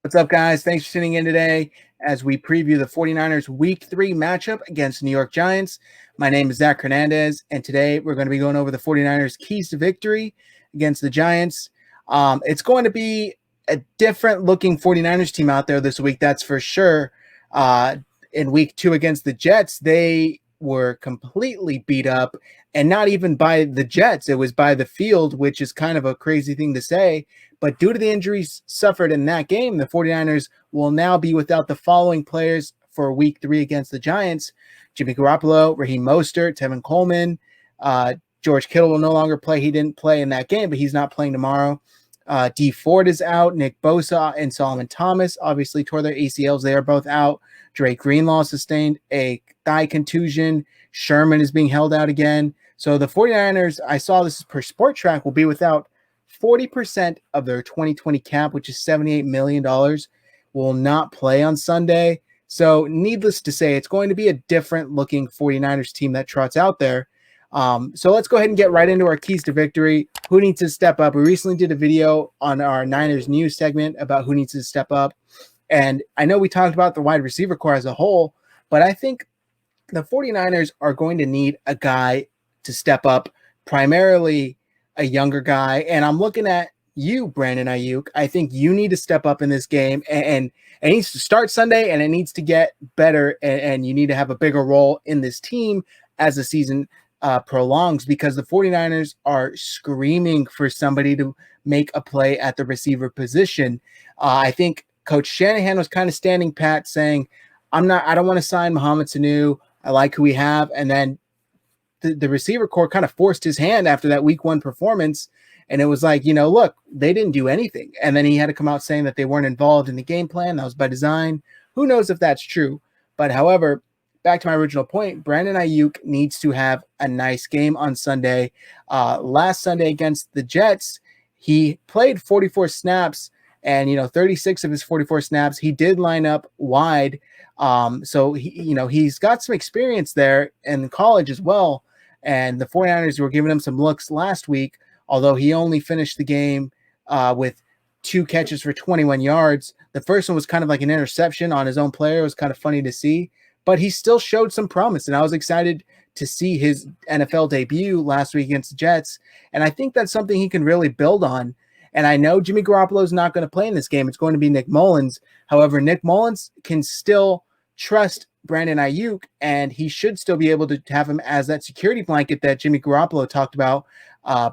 What's up, guys? Thanks for tuning in today as we preview the 49ers Week 3 matchup against New York Giants. My name is Zach Hernandez, and today we're going to be going over the 49ers' keys to victory against the Giants. It's going to be a different-looking 49ers team out there this week, that's for sure. In Week 2 against the Jets, they were completely beat up, and not even by the Jets. It was by the field, which is kind of a crazy thing to say. But due to the injuries suffered in that game, the 49ers will now be without the following players for Week 3 against the Giants: Jimmy Garoppolo, Raheem Mostert, Tevin Coleman. George Kittle will no longer play. He didn't play in that game, but he's not playing tomorrow. Dee Ford is out. Nick Bosa and Solomon Thomas obviously tore their ACLs. They are both out. Drake Greenlaw sustained a thigh contusion. Sherman is being held out again. So the 49ers, I saw this per Sport Track, will be without 40% of their 2020 cap, which is $78 million, will not play on Sunday. So needless to say, it's going to be a different looking 49ers team that trots out there. So let's go ahead and get right into our keys to victory. Who needs to step up? We recently did a video on our Niners news segment about who needs to step up. And I know we talked about the wide receiver core as a whole, but I think the 49ers are going to need a guy to step up, primarily a younger guy. And I'm looking at you, Brandon Ayuk. I think you need to step up in this game, and it needs to start Sunday, and it needs to get better, and you need to have a bigger role in this team as the season prolongs, because the 49ers are screaming for somebody to make a play at the receiver position. I think Coach Shanahan was kind of standing pat, saying, I don't want to sign Mohamed Sanu. I like who we have. And then the receiver core kind of forced his hand after that Week 1 performance. And it was like, look, they didn't do anything. And then he had to come out saying that they weren't involved in the game plan. That was by design. Who knows if that's true? But however, back to my original point, Brandon Ayuk needs to have a nice game on Sunday. Last Sunday against the Jets, he played 44 snaps, and 36 of his 44 snaps he did line up wide. So he's got some experience there in college as well. And the 49ers were giving him some looks last week, although he only finished the game with 2 catches for 21 yards. The first one was kind of like an interception on his own player. It was kind of funny to see, but he still showed some promise. And I was excited to see his NFL debut last week against the Jets. And I think that's something he can really build on. And I know Jimmy Garoppolo is not going to play in this game. It's going to be Nick Mullins. However, Nick Mullins can still trust Brandon Ayuk, and he should still be able to have him as that security blanket that Jimmy Garoppolo talked about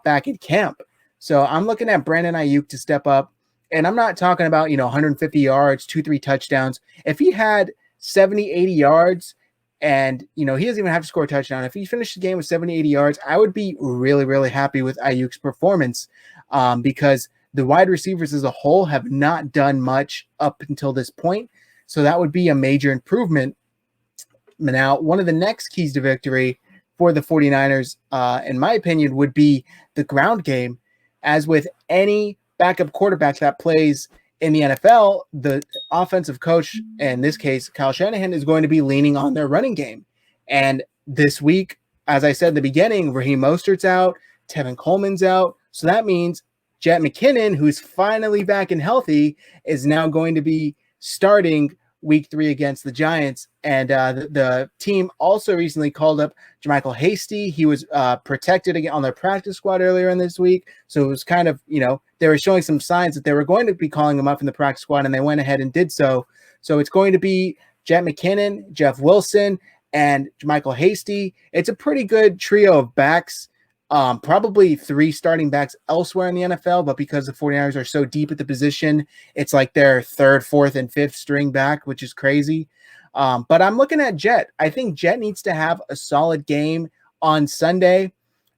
back at camp. So I'm looking at Brandon Ayuk to step up, and I'm not talking about 150 yards, 2-3 touchdowns. If he had 70, 80 yards, and he doesn't even have to score a touchdown, if he finished the game with 70, 80 yards, I would be really, really happy with Ayuk's performance, because the wide receivers as a whole have not done much up until this point. So that would be a major improvement. Now, one of the next keys to victory for the 49ers, in my opinion, would be the ground game. As with any backup quarterback that plays in the NFL, the offensive coach, in this case, Kyle Shanahan, is going to be leaning on their running game. And this week, as I said in the beginning, Raheem Mostert's out, Tevin Coleman's out. So that means Jet McKinnon, who's finally back and healthy, is now going to be starting Week 3 against the Giants. And the team also recently called up JaMycal Hasty. He was protected again on their practice squad earlier in this week. So it was kind of, they were showing some signs that they were going to be calling him up in the practice squad, and they went ahead and did so. So it's going to be Jet McKinnon, Jeff Wilson, and JaMycal Hasty. It's a pretty good trio of backs. Probably 3 starting backs elsewhere in the NFL, but because the 49ers are so deep at the position, it's like their 3rd, 4th, and 5th string back, which is crazy. But I'm looking at Jet. I think Jet needs to have a solid game on Sunday.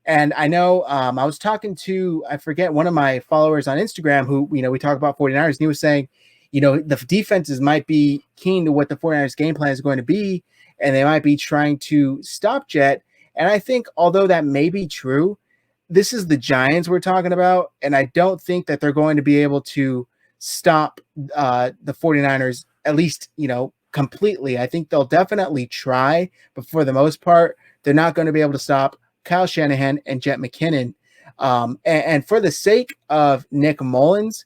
And I know I was talking to, I forget, one of my followers on Instagram who, we talk about 49ers, and he was saying, the defenses might be keen to what the 49ers game plan is going to be, and they might be trying to stop Jet. And I think, although that may be true, this is the Giants we're talking about, and I don't think that they're going to be able to stop the 49ers, at least, completely. I think they'll definitely try, but for the most part, they're not going to be able to stop Kyle Shanahan and Jet McKinnon. And for the sake of Nick Mullins,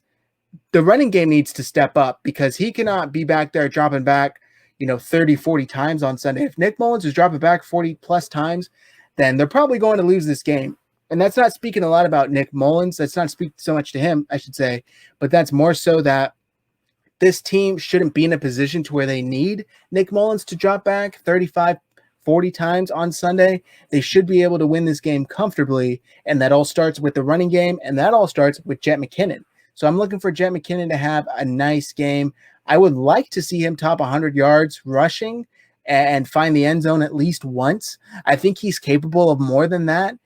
the running game needs to step up because he cannot be back there dropping back, 30, 40 times on Sunday. If Nick Mullins is dropping back 40 plus times, then they're probably going to lose this game. And that's not speaking a lot about Nick Mullins. That's not speaking so much to him, I should say, but that's more so that this team shouldn't be in a position to where they need Nick Mullins to drop back 35, 40 times on Sunday. They should be able to win this game comfortably, and that all starts with the running game, and that all starts with Jet McKinnon. So I'm looking for Jet McKinnon to have a nice game. I would like to see him top 100 yards rushing and find the end zone at least once. I think he's capable of more than that.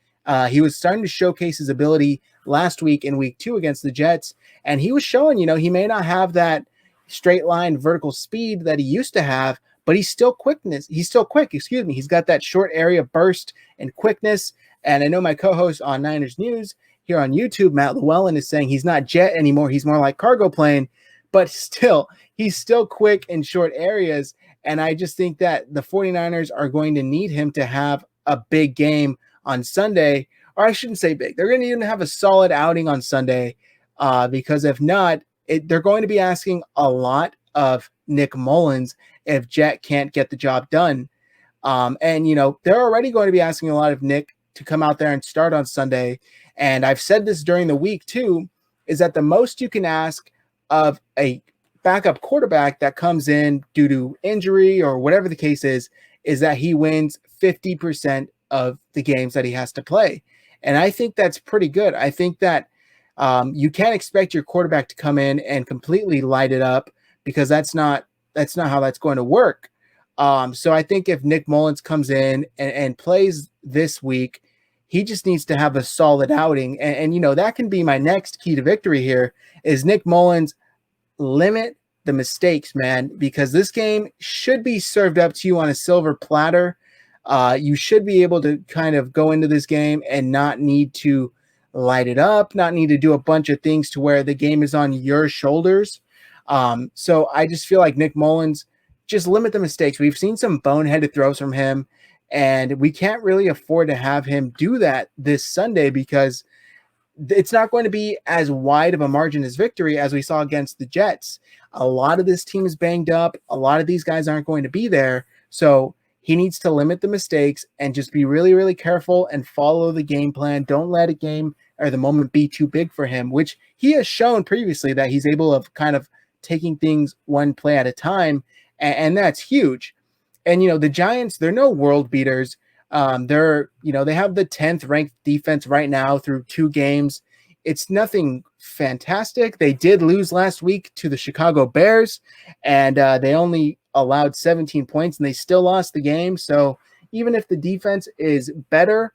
He was starting to showcase his ability last week in week 2 against the Jets, and he was showing, he may not have that straight line vertical speed that he used to have, but he's still quick. He's got that short area burst and quickness. And I know my co-host on Niners News here on YouTube, Matt Llewellyn, is saying he's not jet anymore. He's more like cargo plane, but still, he's still quick in short areas. And I just think that the 49ers are going to need him to have a big game on Sunday, or I shouldn't say big. They're going to need him to have a solid outing on Sunday, because if not, they're going to be asking a lot of Nick Mullins if Jet can't get the job done. And, they're already going to be asking a lot of Nick to come out there and start on Sunday. And I've said this during the week too, is that the most you can ask of a backup quarterback that comes in due to injury or whatever the case is that he wins 50% of the games that he has to play. And I think that's pretty good. I think that you can't expect your quarterback to come in and completely light it up, because that's not how that's going to work. So I think if Nick Mullins comes in and plays this week, he just needs to have a solid outing. And that can be my next key to victory here is Nick Mullins limit the mistakes, man, because this game should be served up to you on a silver platter. You should be able to kind of go into this game and not need to light it up, not need to do a bunch of things to where the game is on your shoulders. So I just feel like Nick Mullins, just limit the mistakes. We've seen some boneheaded throws from him, and we can't really afford to have him do that this Sunday because it's not going to be as wide of a margin as victory as we saw against the Jets. A lot of this team is banged up. A lot of these guys aren't going to be there. So he needs to limit the mistakes and just be really, really careful and follow the game plan. Don't let a game or the moment be too big for him, which he has shown previously that he's able of kind of taking things one play at a time. And that's huge. And, the Giants, they're no world beaters. They're, they have the 10th ranked defense right now through 2 games. It's nothing fantastic. They did lose last week to the Chicago Bears, and they only allowed 17 points, and they still lost the game. So even if the defense is better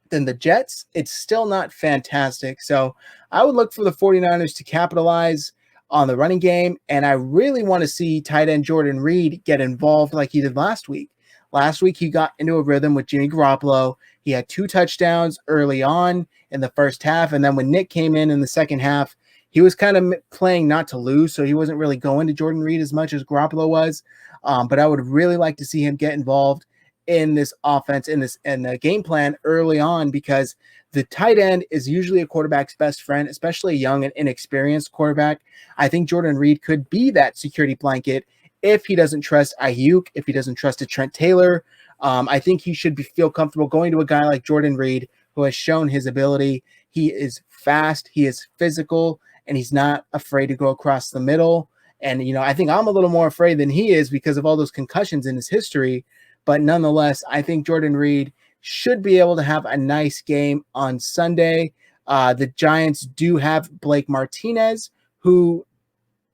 than the Jets, it's still not fantastic. So I would look for the 49ers to capitalize on the running game, and I really want to see tight end Jordan Reed get involved like he did last week. Last week, he got into a rhythm with Jimmy Garoppolo. He had 2 touchdowns early on in the first half, and then when Nick came in the second half, he was kind of playing not to lose, so he wasn't really going to Jordan Reed as much as Garoppolo was. But I would really like to see him get involved in this offense, in the game plan early on, because the tight end is usually a quarterback's best friend, especially a young and inexperienced quarterback. I think Jordan Reed could be that security blanket if he doesn't trust Ayuk, if he doesn't trust a Trent Taylor. I think he should feel comfortable going to a guy like Jordan Reed, who has shown his ability. He is fast, he is physical, and he's not afraid to go across the middle. And, I think I'm a little more afraid than he is because of all those concussions in his history. But nonetheless, I think Jordan Reed should be able to have a nice game on Sunday. The Giants do have Blake Martinez, who,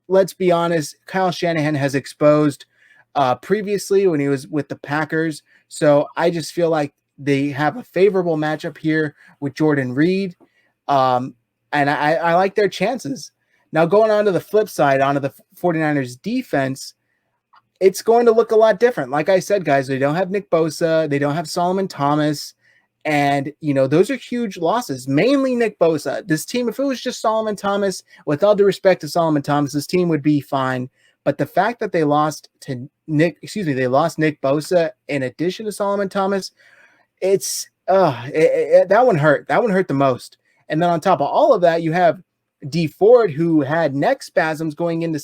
let's be honest, Kyle Shanahan has exposed previously when he was with the Packers. So I just feel like they have a favorable matchup here with Jordan Reed. And I like their chances. Now, going on to the flip side, onto the 49ers defense, it's going to look a lot different. Like I said, guys, they don't have Nick Bosa. They don't have Solomon Thomas. And, those are huge losses, mainly Nick Bosa. This team, if it was just Solomon Thomas, with all due respect to Solomon Thomas, this team would be fine. But the fact that they lost Nick Bosa in addition to Solomon Thomas, that one hurt. That one hurt the most. And then on top of all of that, you have D Ford, who had neck spasms going into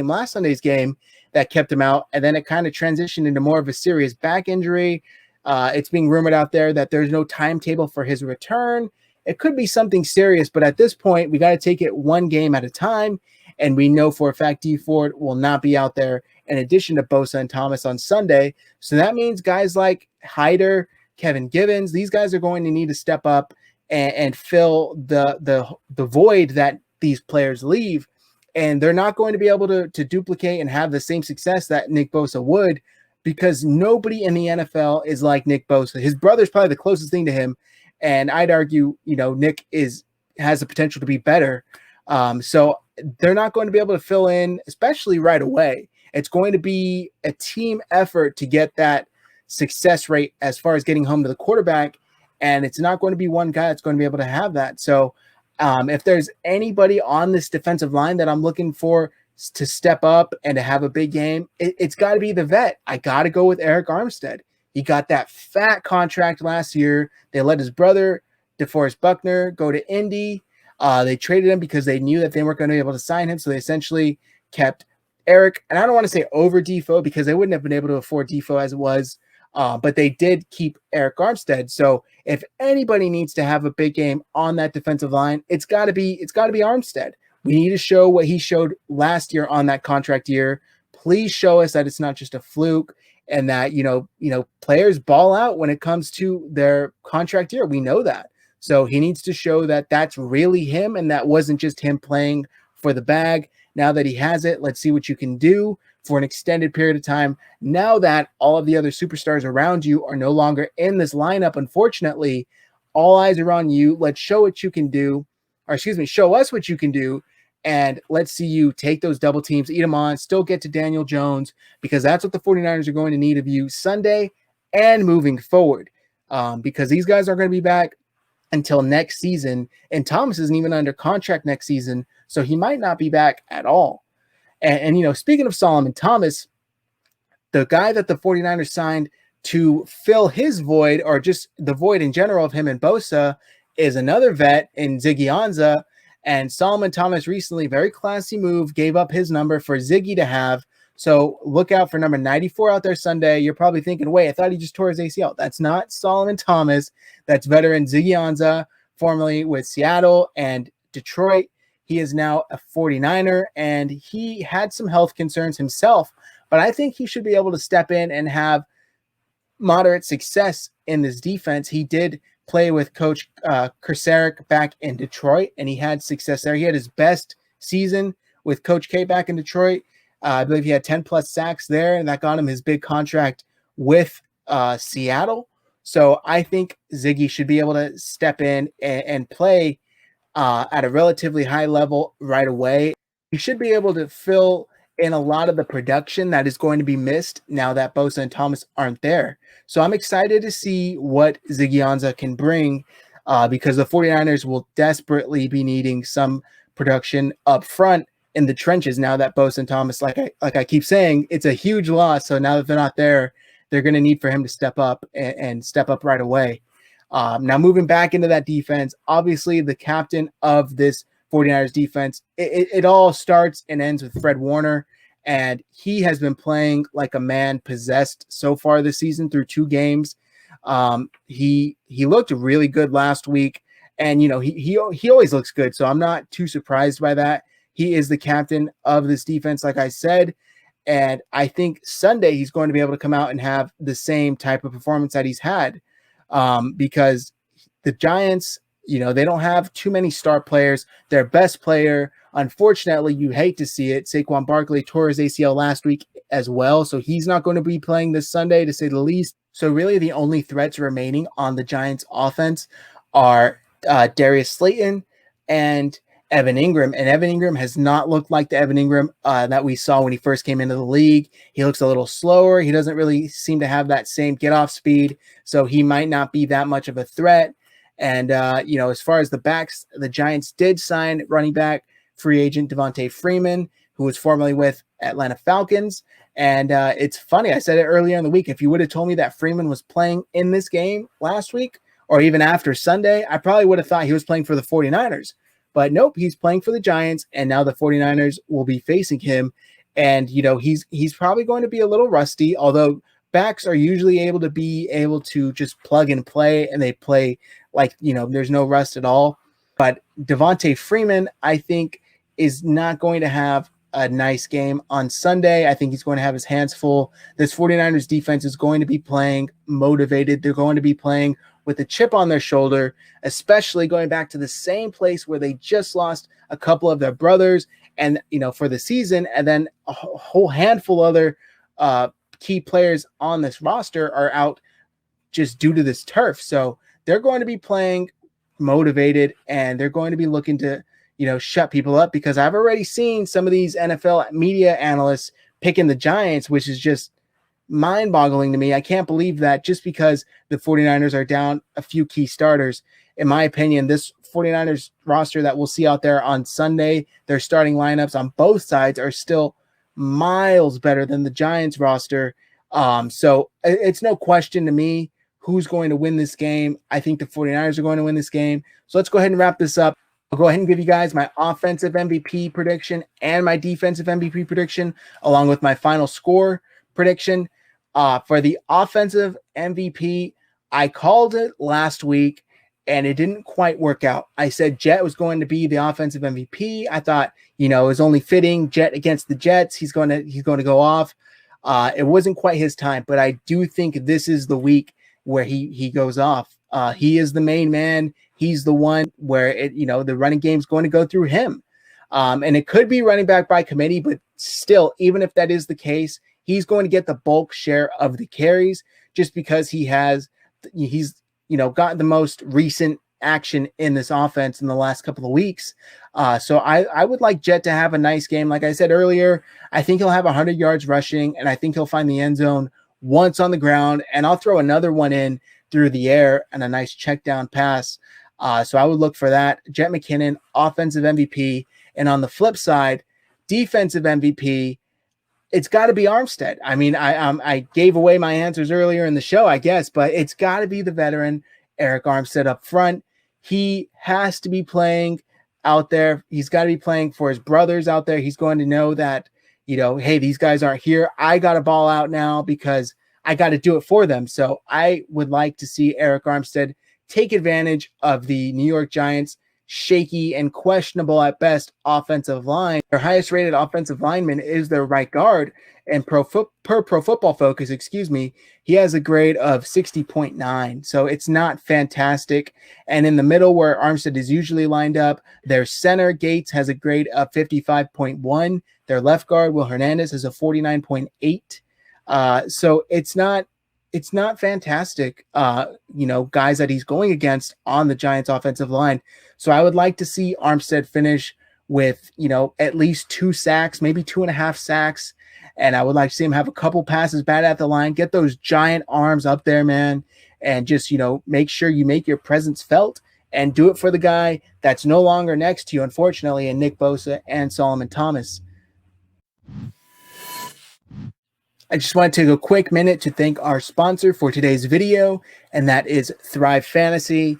last Sunday's game, that kept him out. And then it kind of transitioned into more of a serious back injury. It's being rumored out there that there's no timetable for his return. It could be something serious, but at this point, we got to take it one game at a time. And we know for a fact D Ford will not be out there in addition to Bosa and Thomas on Sunday. So that means guys like Hyder, Kevin Givens, these guys are going to need to step up and fill the void that these players leave. And they're not going to be able to duplicate and have the same success that Nick Bosa would, because nobody in the NFL is like Nick Bosa. His brother's probably the closest thing to him. And I'd argue, Nick has the potential to be better. So they're not going to be able to fill in, especially right away. It's going to be a team effort to get that success rate as far as getting home to the quarterback. And it's not going to be one guy that's going to be able to have that. So if there's anybody on this defensive line that I'm looking for to step up and to have a big game, it's got to be the vet. I got to go with Eric Armstead. He got that fat contract last year. They let his brother, DeForest Buckner, go to Indy. They traded him because they knew that they weren't going to be able to sign him. So they essentially kept Eric, and I don't want to say over Defoe because they wouldn't have been able to afford Defoe as it was. But they did keep Eric Armstead. So if anybody needs to have a big game on that defensive line, it's got to be Armstead. We need to show what he showed last year on that contract year. Please show us that it's not just a fluke and that, players ball out when it comes to their contract year. We know that. So he needs to show that that's really him and that wasn't just him playing for the bag. Now that he has it, let's see what you can do for an extended period of time. Now that all of the other superstars around you are no longer in this lineup, unfortunately, all eyes are on you. Let's show what you can do, show us what you can do. And let's see you take those double teams, eat them on, still get to Daniel Jones, because that's what the 49ers are going to need of you Sunday and moving forward. Because these guys aren't going to be back until next season. And Thomas isn't even under contract next season, so he might not be back at all. And speaking of Solomon Thomas, the guy that the 49ers signed to fill his void, or just the void in general of him and Bosa, is another vet in Ziggy Ansah. And Solomon Thomas recently, very classy move, gave up his number for Ziggy to have. So look out for number 94 out there Sunday. You're probably thinking, wait, I thought he just tore his ACL. That's not Solomon Thomas. That's veteran Ziggy Ansah, formerly with Seattle and Detroit. He is now a 49er, and he had some health concerns himself, but I think he should be able to step in and have moderate success in this defense. He did play with Coach Kursarek back in Detroit, and he had success there. He had his best season with Coach K back in Detroit. I believe he had 10-plus sacks there, and that got him his big contract with Seattle. So I think Ziggy should be able to step in and play at a relatively high level right away. He should be able to fill in a lot of the production that is going to be missed now that Bosa and Thomas aren't there. So I'm excited to see what Ziggy Ansah can bring because the 49ers will desperately be needing some production up front in the trenches now that Bosa and Thomas, like I keep saying, it's a huge loss. So now that they're not there, they're going to need for him to step up and step up right away. Now moving back into that defense, obviously the captain of this 49ers defense, it all starts and ends with Fred Warner, and he has been playing like a man possessed so far this season through 2 games. He looked really good last week, and he always looks good, so I'm not too surprised by that. He is the captain of this defense, like I said, and I think Sunday he's going to be able to come out and have the same type of performance that he's had. Because the Giants, they don't have too many star players. Their best player, unfortunately, you hate to see it, Saquon Barkley tore his ACL last week as well, so he's not going to be playing this Sunday, to say the least. So really the only threats remaining on the Giants offense are Darius Slayton and Evan Ingram. And Evan Ingram has not looked like the Evan Ingram that we saw when he first came into the league. He looks a little slower. He doesn't really seem to have that same get-off speed, so he might not be that much of a threat. And, as far as the backs, the Giants did sign running back free agent Devonta Freeman, who was formerly with Atlanta Falcons. And it's funny, I said it earlier in the week, if you would have told me that Freeman was playing in this game last week or even after Sunday, I probably would have thought he was playing for the 49ers. But nope, he's playing for the Giants, and now the 49ers will be facing him. And, he's probably going to be a little rusty, although backs are usually able to just plug and play, and they play like, there's no rust at all. But Devonta Freeman, I think, is not going to have a nice game on Sunday. I think he's going to have his hands full. This 49ers defense is going to be playing motivated. They're going to be playing with a chip on their shoulder, especially going back to the same place where they just lost a couple of their brothers and, for the season. And then a whole handful of other key players on this roster are out just due to this turf. So they're going to be playing motivated, and they're going to be looking to, shut people up, because I've already seen some of these NFL media analysts picking the Giants, which is just mind-boggling to me. I can't believe that just because the 49ers are down a few key starters. In my opinion, this 49ers roster that we'll see out there on Sunday, their starting lineups on both sides are still miles better than the Giants roster. So it's no question to me who's going to win this game. I think the 49ers are going to win this game. So let's go ahead and wrap this up. I'll go ahead and give you guys my offensive MVP prediction and my defensive MVP prediction, along with my final score prediction. For the offensive MVP, I called it last week, and it didn't quite work out. I said Jet was going to be the offensive MVP. I thought, it was only fitting. Jet against the Jets. He's going to go off. It wasn't quite his time, but I do think this is the week where he goes off. He is the main man. He's the one where the running game is going to go through him. And it could be running back by committee, but still, even if that is the case, he's going to get the bulk share of the carries just because he's gotten the most recent action in this offense in the last couple of weeks. So I would like Jet to have a nice game. Like I said earlier, I think he'll have 100 yards rushing, and I think he'll find the end zone once on the ground, and I'll throw another one in through the air and a nice check down pass. So I would look for that. Jet McKinnon, offensive MVP. And on the flip side, defensive MVP, it's got to be Armstead. I mean, I gave away my answers earlier in the show, I guess, but it's got to be the veteran, Eric Armstead, up front. He has to be playing out there. He's got to be playing for his brothers out there. He's going to know that, hey, these guys aren't here. I got to ball out now because I got to do it for them. So I would like to see Eric Armstead take advantage of the New York Giants' shaky and questionable at best offensive line. Their highest rated offensive lineman is their right guard, and per Pro Football Focus, he has a grade of 60.9. So it's not fantastic. And in the middle where Armstead is usually lined up, their center Gates has a grade of 55.1. Their left guard, Will Hernandez, has a 49.8. So it's not fantastic, guys that he's going against on the Giants offensive line. So I would like to see Armstead finish with, at least 2 sacks, maybe 2.5 sacks. And I would like to see him have a couple passes bad at the line, get those giant arms up there, man, and just, make sure you make your presence felt and do it for the guy that's no longer next to you, unfortunately, and Nick Bosa and Solomon Thomas. I just want to take a quick minute to thank our sponsor for today's video, and that is Thrive Fantasy.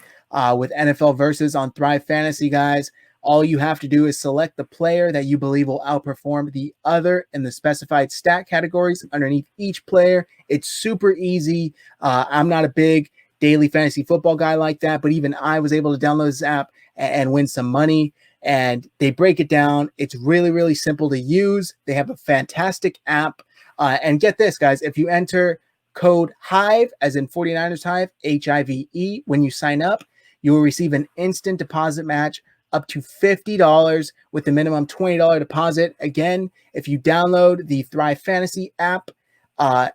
With NFL Versus on Thrive Fantasy, guys, all you have to do is select the player that you believe will outperform the other in the specified stat categories underneath each player. It's super easy. I'm not a big daily fantasy football guy like that, but even I was able to download this app and win some money. And they break it down. It's really, really simple to use. They have a fantastic app. And get this, guys, if you enter code HIVE, as in 49ers Hive, HIVE, when you sign up, you will receive an instant deposit match up to $50 with a minimum $20 deposit. Again, if you download the Thrive Fantasy app,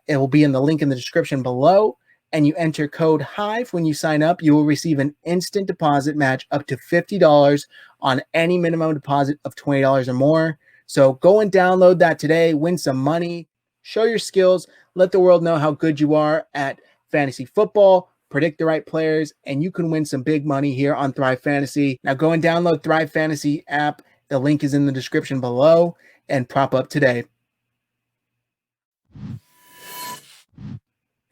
it will be in the link in the description below, and you enter code HIVE when you sign up, you will receive an instant deposit match up to $50 on any minimum deposit of $20 or more. So go and download that today, win some money, show your skills, let the world know how good you are at fantasy football, predict the right players, and you can win some big money here on Thrive Fantasy. Now go and download Thrive Fantasy app. The link is in the description below, and prop up today.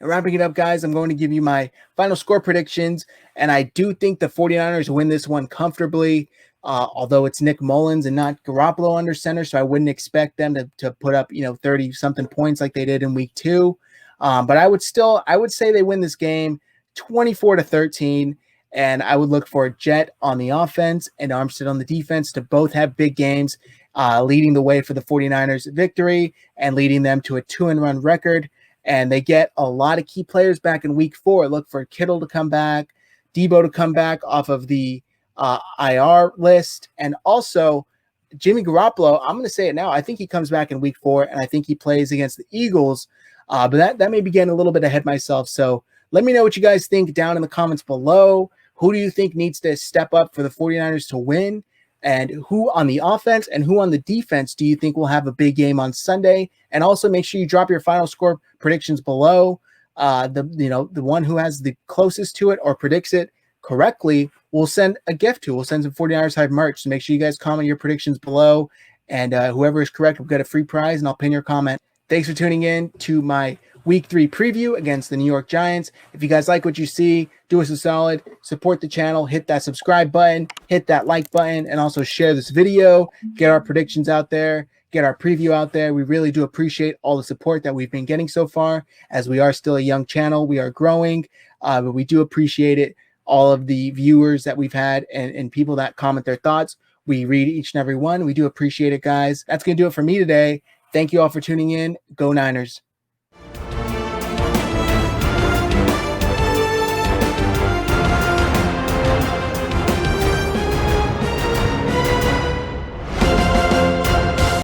And wrapping it up, guys, I'm going to give you my final score predictions, and I do think the 49ers win this one comfortably. although it's Nick Mullins and not Garoppolo under center, so I wouldn't expect them to put up 30-something points like they did in week 2. But I would say they win this game 24-13, and I would look for Jet on the offense and Armstead on the defense to both have big games, leading the way for the 49ers victory and leading them to a 2-run record. And they get a lot of key players back in week 4. Look for Kittle to come back, Debo to come back off of the IR list, and also Jimmy Garoppolo. I'm going to say it now. I think he comes back in week 4, and I think he plays against the Eagles. But that may be getting a little bit ahead myself. So let me know what you guys think down in the comments below. Who do you think needs to step up for the 49ers to win? And who on the offense and who on the defense do you think will have a big game on Sunday? And also make sure you drop your final score predictions below. The one who has the closest to it or predicts it correctly, we'll send a gift to. We'll send some 49ers Hive merch. So make sure you guys comment your predictions below. And whoever is correct will get a free prize, and I'll pin your comment. Thanks for tuning in to my Week 3 preview against the New York Giants. If you guys like what you see, do us a solid, support the channel, hit that subscribe button, hit that like button, and also share this video. Get our predictions out there, get our preview out there. We really do appreciate all the support that we've been getting so far, as we are still a young channel. We are growing, but we do appreciate it. All of the viewers that we've had and people that comment their thoughts. We read each and every one. We do appreciate it, guys. That's going to do it for me today. Thank you all for tuning in. Go Niners.